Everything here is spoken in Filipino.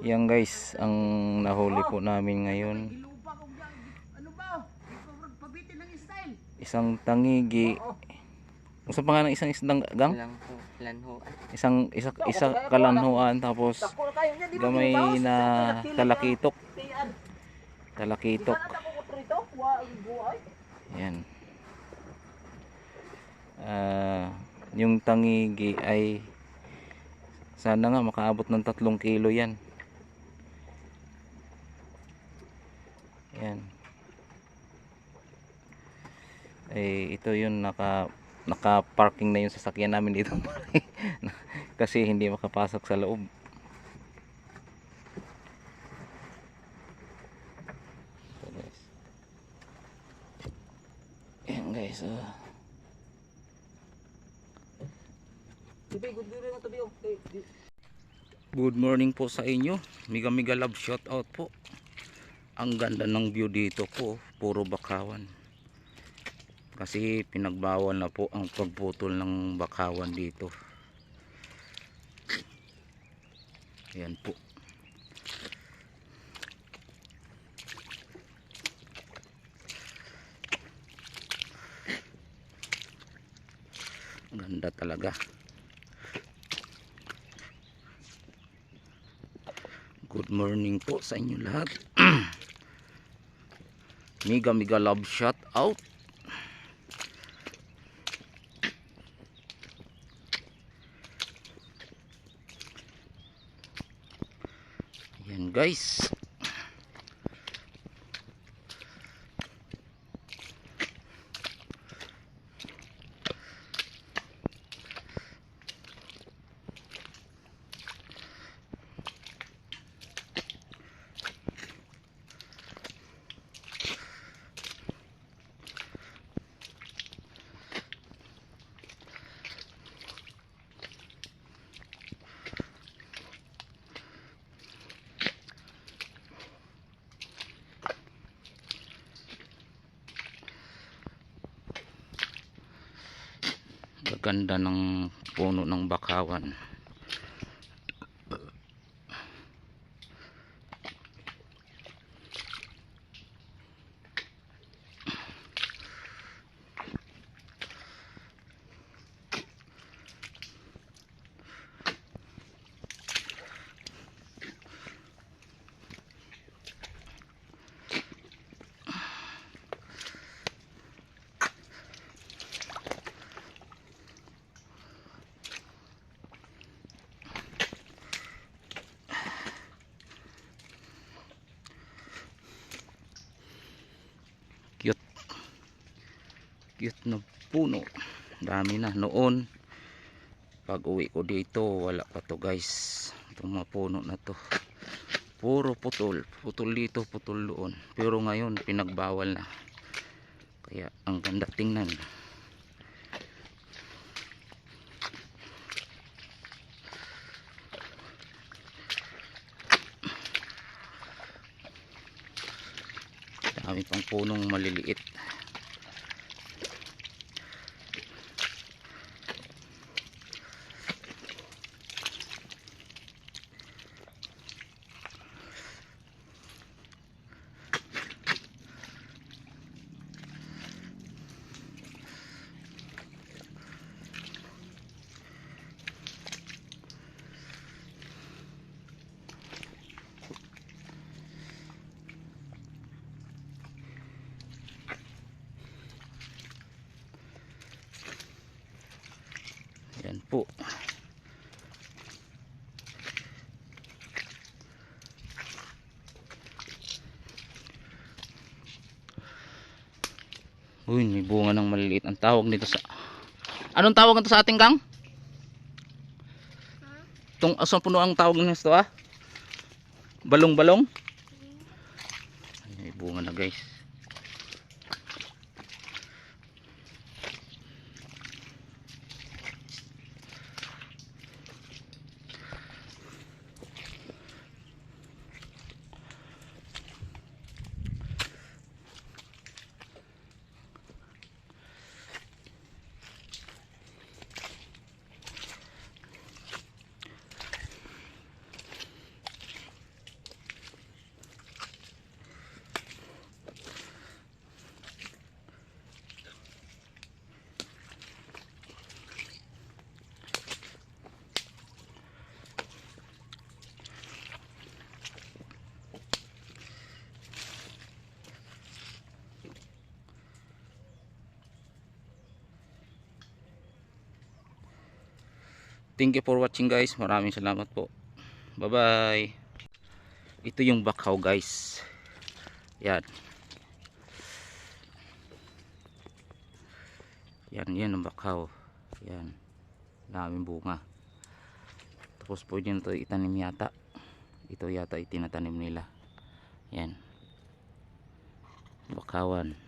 Yan guys, ang nahuli po namin ngayon. Isang tangigi. Gusto pa nga ng isang isdang gang? Isa kalanhuan, tapos gamay na talakitok. Talakitok. Yan. Yung tangigi ay sana nga makaabot ng 3 kilo yan. Yan. Eh, ito yun, naka-parking na yung sasakyan namin dito. Kasi hindi makapasok sa loob. So guys. Ayan guys. Good morning po sa inyo. Mega love shout out po. Ang ganda ng view dito po, puro bakawan. Kasi pinagbawal na po ang pagputol ng bakawan dito. Ayan po. Ganda talaga. Good morning po sa inyo lahat. Mega love shout out. Yan guys. Ganda ng puno ng bakawan. Cute na puno. Dami na. Noon pag uwi ko dito wala pa to guys. Itong mga puno na to puro putol. Putol dito, putol doon. Pero ngayon pinagbawal na. Kaya ang ganda tingnan. Dami pang punong maliliit. Yan po. Uy, may bunga ng maliliit. Ang tawag nito sa... Anong tawag nito sa ating gang? Itong asong puno ang tawag nito Balong-balong? May bunga na guys. thank you for watching guys. Maraming salamat po. Bye bye. Ito yung bakaw guys. Yan. Yan ang bakaw. Yan. Daming bunga. Tapos pwede na ito itanim yata. Ito yata itinatanim nila. Yan. Bakawan.